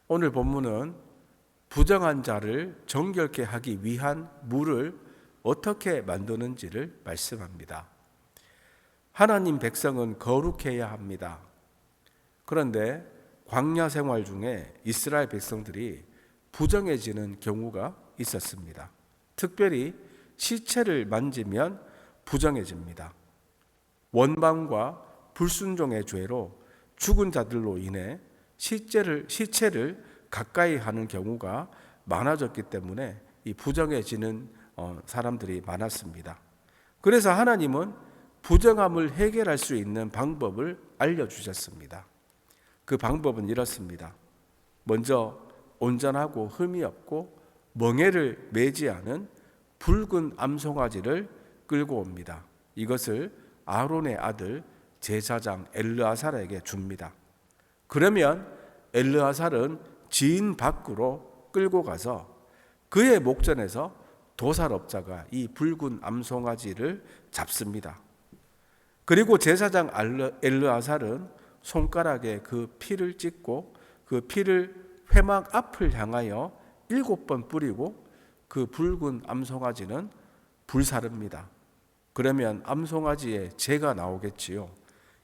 오늘 본문은 부정한 자를 정결케 하기 위한 물을 어떻게 만드는지를 말씀합니다. 하나님 백성은 거룩해야 합니다. 그런데 광야 생활 중에 이스라엘 백성들이 부정해지는 경우가 있었습니다. 특별히 시체를 만지면 부정해집니다. 원방과 불순종의 죄로 죽은 자들로 인해 시체를 가까이 하는 경우가 많아졌기 때문에 이 부정해지는 사람들이 많았습니다. 그래서 하나님은 부정함을 해결할 수 있는 방법을 알려주셨습니다. 그 방법은 이렇습니다. 먼저 온전하고 흠이 없고 멍에를 매지 않은 붉은 암송아지를 끌고 옵니다. 이것을 아론의 아들 제사장 엘르아살에게 줍니다. 그러면 엘르아살은 지인 밖으로 끌고 가서 그의 목전에서 도살업자가 이 붉은 암송아지를 잡습니다. 그리고 제사장 엘르아살은 손가락에 그 피를 찍고 그 피를 회막 앞을 향하여 7번 뿌리고 그 붉은 암송아지는 불사릅니다. 그러면 암송아지의 재가 나오겠지요.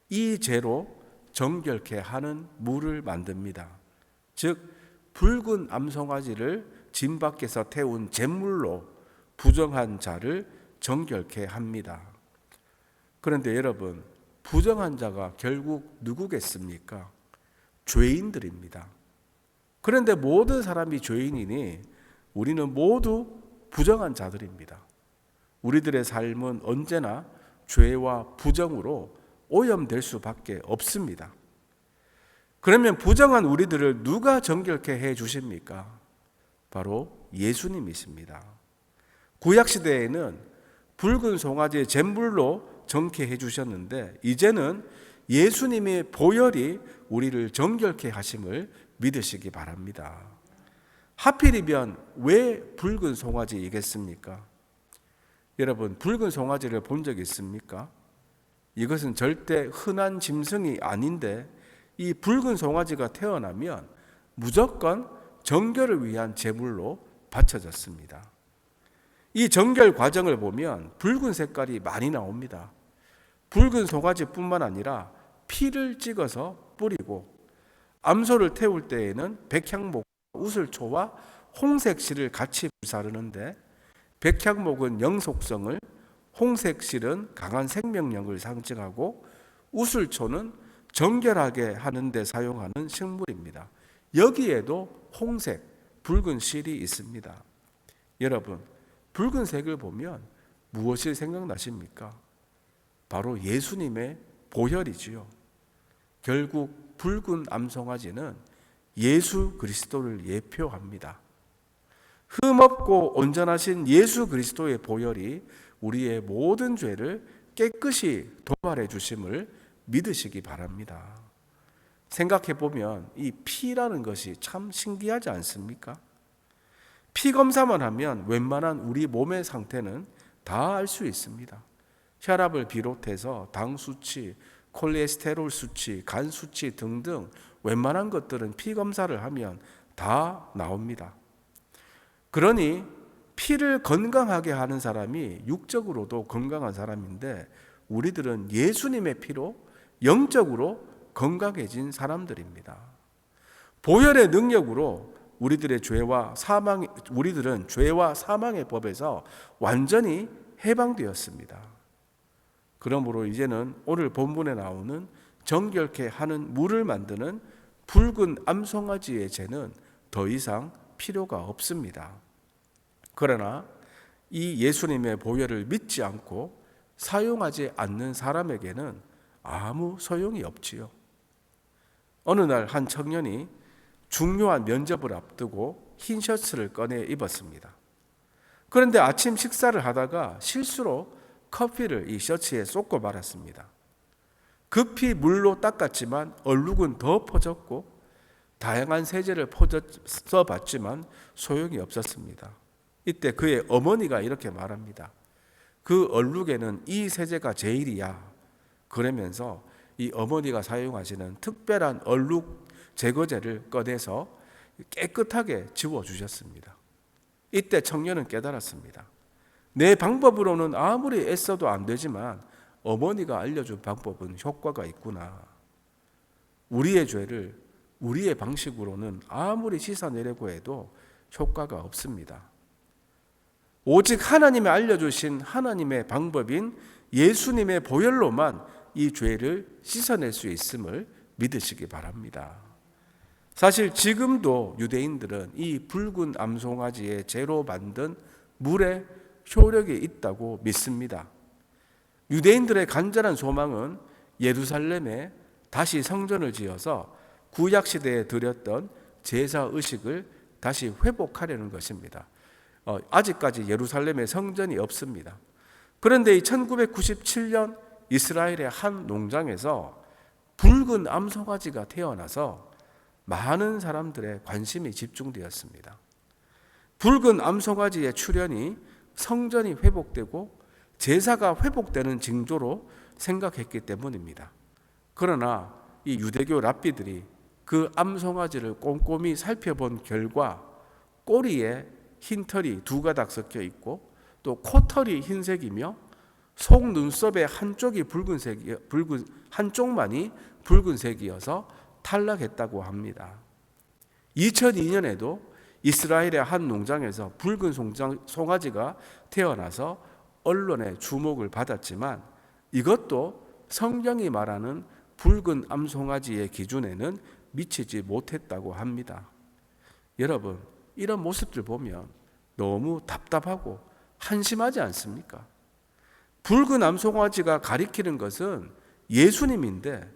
이 재로 정결케 하는 물을 만듭니다. 즉 붉은 암송아지를 진 밖에서 태운 잿물로 부정한 자를 정결케 합니다. 그런데 여러분, 부정한 자가 결국 누구겠습니까? 죄인들입니다. 그런데 모든 사람이 죄인이니 우리는 모두 부정한 자들입니다. 우리들의 삶은 언제나 죄와 부정으로 오염될 수밖에 없습니다. 그러면 부정한 우리들을 누가 정결케 해 주십니까? 바로 예수님이십니다. 구약시대에는 붉은 송아지의 잿물로 정케 해주셨는데 이제는 예수님의 보혈이 우리를 정결케 하심을 믿으시기 바랍니다. 하필이면 왜 붉은 송아지이겠습니까? 여러분, 붉은 송아지를 본 적 있습니까? 이것은 절대 흔한 짐승이 아닌데 이 붉은 송아지가 태어나면 무조건 정결을 위한 제물로 바쳐졌습니다. 이 정결 과정을 보면 붉은 색깔이 많이 나옵니다. 붉은 송아지뿐만 아니라 피를 찍어서 뿌리고 암소를 태울 때에는 백향목, 우슬초와 홍색실을 같이 불사르는데 백향목은 영속성을, 홍색실은 강한 생명력을 상징하고 우슬초는 정결하게 하는 데 사용하는 식물입니다. 여기에도 홍색, 붉은 실이 있습니다. 여러분, 붉은색을 보면 무엇이 생각나십니까? 바로 예수님의 보혈이지요. 결국 붉은 암송아지는 예수 그리스도를 예표합니다. 흠없고 온전하신 예수 그리스도의 보혈이 우리의 모든 죄를 깨끗이 도말해 주심을 믿으시기 바랍니다. 생각해 보면 이 피라는 것이 참 신기하지 않습니까? 피 검사만 하면 웬만한 우리 몸의 상태는 다 알 수 있습니다. 혈압을 비롯해서 당 수치, 콜레스테롤 수치, 간 수치 등등 웬만한 것들은 피 검사를 하면 다 나옵니다. 그러니 피를 건강하게 하는 사람이 육적으로도 건강한 사람인데 우리들은 예수님의 피로 영적으로 건강해진 사람들입니다. 보혈의 능력으로 우리들은 죄와 사망의 법에서 완전히 해방되었습니다. 그러므로 이제는 오늘 본문에 나오는 정결케 하는 물을 만드는 붉은 암송아지의 죄는 더 이상 필요가 없습니다. 그러나 이 예수님의 보혈을 믿지 않고 사용하지 않는 사람에게는 아무 소용이 없지요. 어느 날 한 청년이 중요한 면접을 앞두고 흰 셔츠를 꺼내 입었습니다. 그런데 아침 식사를 하다가 실수로 커피를 이 셔츠에 쏟고 말았습니다. 급히 물로 닦았지만 얼룩은 더 퍼졌고 다양한 세제를 써봤지만 소용이 없었습니다. 이때 그의 어머니가 이렇게 말합니다. 그 얼룩에는 이 세제가 제일이야. 그러면서 이 어머니가 사용하시는 특별한 얼룩 제거제를 꺼내서 깨끗하게 지워주셨습니다. 이때 청년은 깨달았습니다. 내 방법으로는 아무리 애써도 안 되지만 어머니가 알려준 방법은 효과가 있구나. 우리의 죄를 우리의 방식으로는 아무리 씻어내려고 해도 효과가 없습니다. 오직 하나님이 알려주신 하나님의 방법인 예수님의 보혈로만 이 죄를 씻어낼 수 있음을 믿으시기 바랍니다. 사실 지금도 유대인들은 이 붉은 암송아지의 재로 만든 물에 효력이 있다고 믿습니다. 유대인들의 간절한 소망은 예루살렘에 다시 성전을 지어서 구약시대에 드렸던 제사 의식을 다시 회복하려는 것입니다. 아직까지 예루살렘에 성전이 없습니다. 그런데 이 1997년 이스라엘의 한 농장에서 붉은 암송아지가 태어나서 많은 사람들의 관심이 집중되었습니다. 붉은 암송아지의 출현이 성전이 회복되고 제사가 회복되는 징조로 생각했기 때문입니다. 그러나 이 유대교 랍비들이 그 암송아지를 꼼꼼히 살펴본 결과 꼬리에 흰 털이 2가닥 섞여 있고 또 코털이 흰색이며 속 눈썹의 한쪽만이 붉은색이어서 탈락했다고 합니다. 2002년에도 이스라엘의 한 농장에서 붉은 송아지가 태어나서 언론의 주목을 받았지만 이것도 성경이 말하는 붉은 암송아지의 기준에는 미치지 못했다고 합니다. 여러분, 이런 모습들 보면 너무 답답하고 한심하지 않습니까? 붉은 암송아지가 가리키는 것은 예수님인데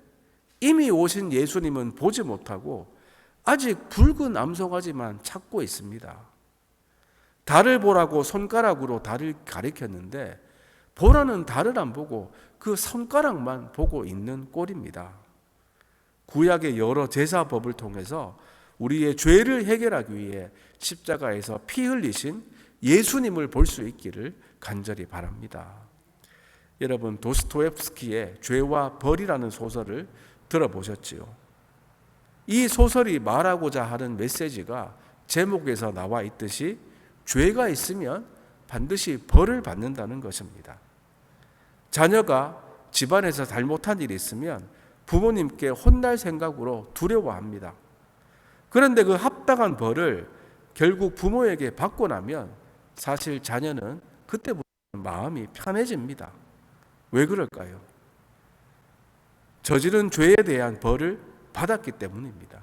이미 오신 예수님은 보지 못하고 아직 붉은 암송아지만 찾고 있습니다. 달을 보라고 손가락으로 달을 가리켰는데 보라는 달을 안 보고 그 손가락만 보고 있는 꼴입니다. 구약의 여러 제사법을 통해서 우리의 죄를 해결하기 위해 십자가에서 피 흘리신 예수님을 볼 수 있기를 간절히 바랍니다. 여러분, 도스토옙스키의 죄와 벌이라는 소설을 들어보셨지요? 이 소설이 말하고자 하는 메시지가 제목에서 나와 있듯이 죄가 있으면 반드시 벌을 받는다는 것입니다. 자녀가 집안에서 잘못한 일이 있으면 부모님께 혼날 생각으로 두려워합니다. 그런데 그 합당한 벌을 결국 부모에게 받고 나면 사실 자녀는 그때부터 마음이 편해집니다. 왜 그럴까요? 저지른 죄에 대한 벌을 받았기 때문입니다.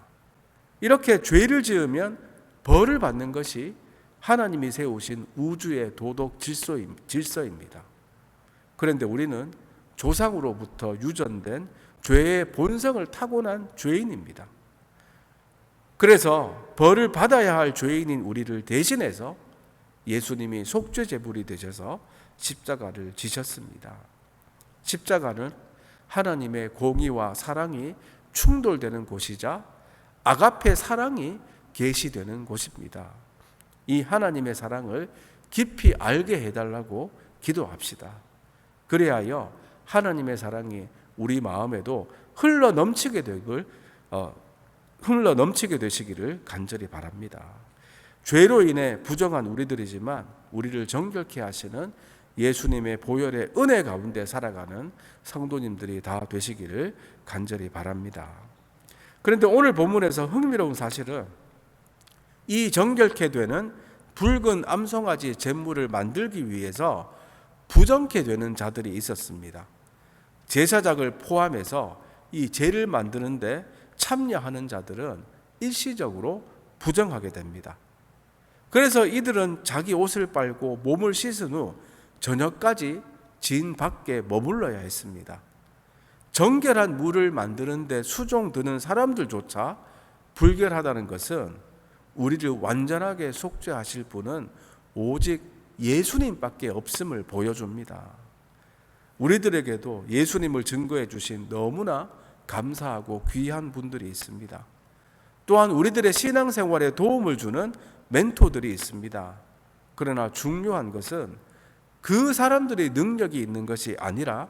이렇게 죄를 지으면 벌을 받는 것이 하나님이 세우신 우주의 도덕 질서입니다. 그런데 우리는 조상으로부터 유전된 죄의 본성을 타고난 죄인입니다. 그래서 벌을 받아야 할 죄인인 우리를 대신해서 예수님이 속죄제물이 되셔서 십자가를 지셨습니다. 십자가는 하나님의 공의와 사랑이 충돌되는 곳이자 아가페 사랑이 계시되는 곳입니다. 이 하나님의 사랑을 깊이 알게 해달라고 기도합시다. 그래야 하나님의 사랑이 우리 마음에도 흘러 넘치게 되시기를 간절히 바랍니다. 죄로 인해 부정한 우리들이지만 우리를 정결케 하시는 예수님의 보혈의 은혜 가운데 살아가는 성도님들이 다 되시기를 간절히 바랍니다. 그런데 오늘 본문에서 흥미로운 사실은 이 정결케 되는 붉은 암송아지 제물을 만들기 위해서 부정케 되는 자들이 있었습니다. 제사장을 포함해서 이 제를 만드는데 참여하는 자들은 일시적으로 부정하게 됩니다. 그래서 이들은 자기 옷을 빨고 몸을 씻은 후 저녁까지 진 밖에 머물러야 했습니다. 정결한 물을 만드는데 수종 드는 사람들조차 불결하다는 것은 우리를 완전하게 속죄하실 분은 오직 예수님밖에 없음을 보여줍니다. 우리들에게도 예수님을 증거해 주신 너무나 감사하고 귀한 분들이 있습니다. 또한 우리들의 신앙생활에 도움을 주는 멘토들이 있습니다. 그러나 중요한 것은 그 사람들이 능력이 있는 것이 아니라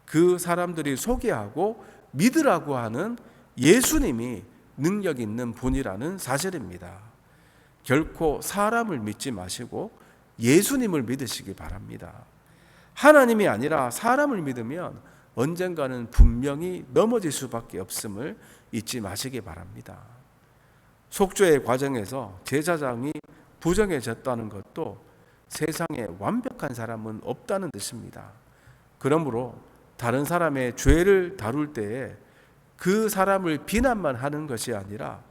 그 사람들이 소개하고 믿으라고 하는 예수님이 능력 있는 분이라는 사실입니다. 결코 사람을 믿지 마시고 예수님을 믿으시기 바랍니다. 하나님이 아니라 사람을 믿으면 언젠가는 분명히 넘어질 수밖에 없음을 잊지 마시기 바랍니다. 속죄의 과정에서 제사장이 부정해졌다는 것도 세상에 완벽한 사람은 없다는 뜻입니다. 그러므로 다른 사람의 죄를 다룰 때에 그 사람을 비난만 하는 것이 아니라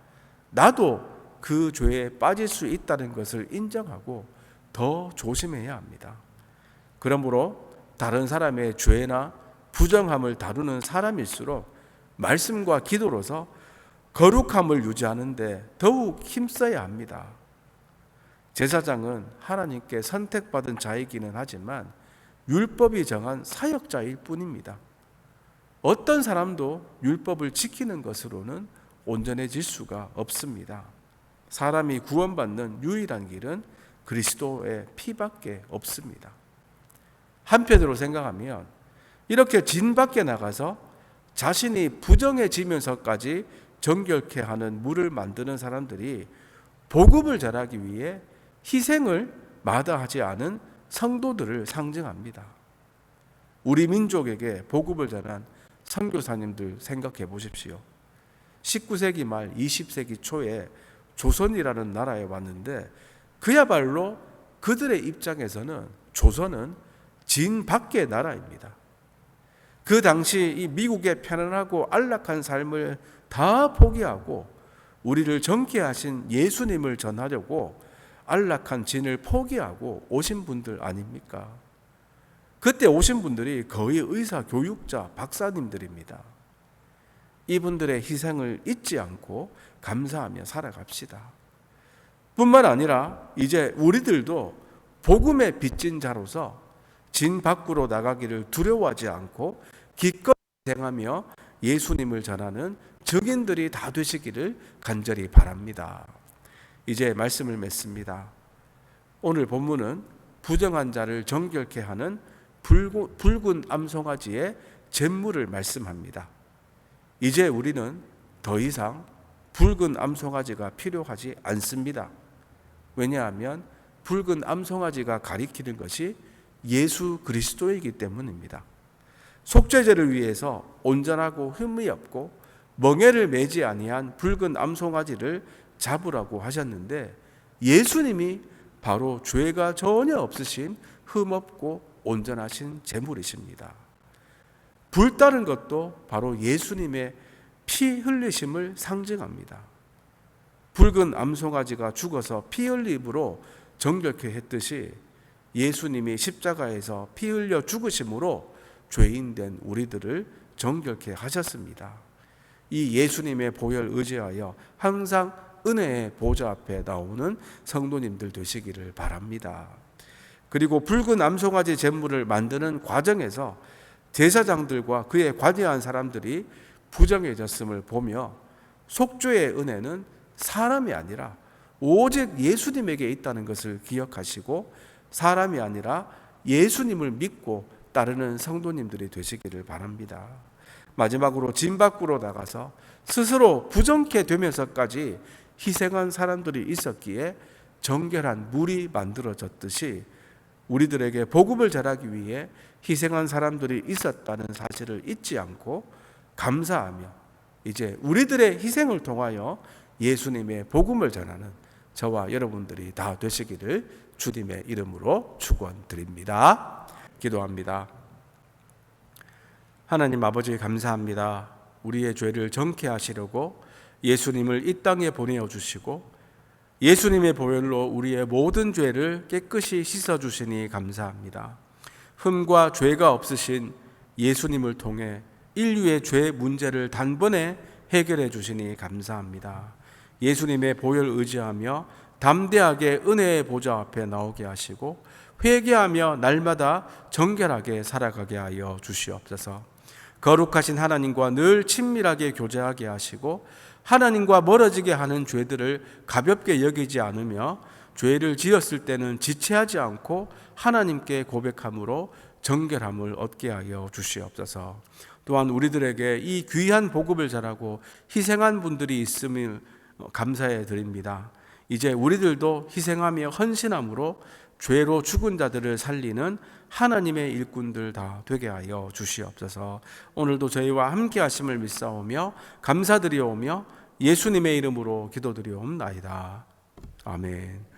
나도 그 죄에 빠질 수 있다는 것을 인정하고 더 조심해야 합니다. 그러므로 다른 사람의 죄나 부정함을 다루는 사람일수록 말씀과 기도로서 거룩함을 유지하는데 더욱 힘써야 합니다. 제사장은 하나님께 선택받은 자이기는 하지만 율법이 정한 사역자일 뿐입니다. 어떤 사람도 율법을 지키는 것으로는 온전해질 수가 없습니다. 사람이 구원받는 유일한 길은 그리스도의 피밖에 없습니다. 한편으로 생각하면 이렇게 진 밖에 나가서 자신이 부정해지면서까지 정결케 하는 물을 만드는 사람들이 복음을 전하기 위해 희생을 마다하지 않은 성도들을 상징합니다. 우리 민족에게 복음을 전한 선교사님들 생각해 보십시오. 19세기 말 20세기 초에 조선이라는 나라에 왔는데 그야말로 그들의 입장에서는 조선은 진 밖의 나라입니다. 그 당시 이 미국의 편안하고 안락한 삶을 다 포기하고 우리를 정케 하신 예수님을 전하려고 안락한 진을 포기하고 오신 분들 아닙니까? 그때 오신 분들이 거의 의사, 교육자, 박사님들입니다. 이분들의 희생을 잊지 않고 감사하며 살아갑시다. 뿐만 아니라 이제 우리들도 복음의 빚진 자로서 진 밖으로 나가기를 두려워하지 않고 기꺼이 희생하며 예수님을 전하는 증인들이 다 되시기를 간절히 바랍니다. 이제 말씀을 맺습니다. 오늘 본문은 부정한 자를 정결케 하는 붉은 암송아지의 잿물을 말씀합니다. 이제 우리는 더 이상 붉은 암송아지가 필요하지 않습니다. 왜냐하면 붉은 암송아지가 가리키는 것이 예수 그리스도이기 때문입니다. 속죄제를 위해서 온전하고 흠이 없고 멍에를 매지 아니한 붉은 암송아지를 잡으라고 하셨는데 예수님이 바로 죄가 전혀 없으신 흠없고 온전하신 제물이십니다. 불따른 것도 바로 예수님의 피 흘리심을 상징합니다. 붉은 암송아지가 죽어서 피 흘림으로 정결케 했듯이 예수님이 십자가에서 피 흘려 죽으심으로 죄인된 우리들을 정결케 하셨습니다. 이 예수님의 보혈 의지하여 항상 은혜의 보좌 앞에 나오는 성도님들 되시기를 바랍니다. 그리고 붉은 암송아지 제물을 만드는 과정에서 제사장들과 그에 관여한 사람들이 부정해졌음을 보며 속죄의 은혜는 사람이 아니라 오직 예수님에게 있다는 것을 기억하시고 사람이 아니라 예수님을 믿고 따르는 성도님들이 되시기를 바랍니다. 마지막으로 진 밖으로 나가서 스스로 부정케 되면서까지 희생한 사람들이 있었기에 정결한 물이 만들어졌듯이 우리들에게 복음을 전하기 위해 희생한 사람들이 있었다는 사실을 잊지 않고 감사하며 이제 우리들의 희생을 통하여 예수님의 복음을 전하는 저와 여러분들이 다 되시기를 주님의 이름으로 축원드립니다. 기도합니다. 하나님 아버지 감사합니다. 우리의 죄를 정케 하시려고 예수님을 이 땅에 보내어 주시고 예수님의 보혈로 우리의 모든 죄를 깨끗이 씻어 주시니 감사합니다. 흠과 죄가 없으신 예수님을 통해 인류의 죄 문제를 단번에 해결해 주시니 감사합니다. 예수님의 보혈 의지하며 담대하게 은혜의 보좌 앞에 나오게 하시고 회개하며 날마다 정결하게 살아가게 하여 주시옵소서. 거룩하신 하나님과 늘 친밀하게 교제하게 하시고 하나님과 멀어지게 하는 죄들을 가볍게 여기지 않으며 죄를 지었을 때는 지체하지 않고 하나님께 고백함으로 정결함을 얻게 하여 주시옵소서. 또한 우리들에게 이 귀한 복음을 전하고 희생한 분들이 있음을 감사해 드립니다. 이제 우리들도 희생하며 헌신함으로 죄로 죽은 자들을 살리는 하나님의 일꾼들 다 되게 하여 주시옵소서. 오늘도 저희와 함께 하심을 믿사오며 감사드리오며 예수님의 이름으로 기도드리옵나이다. 아멘.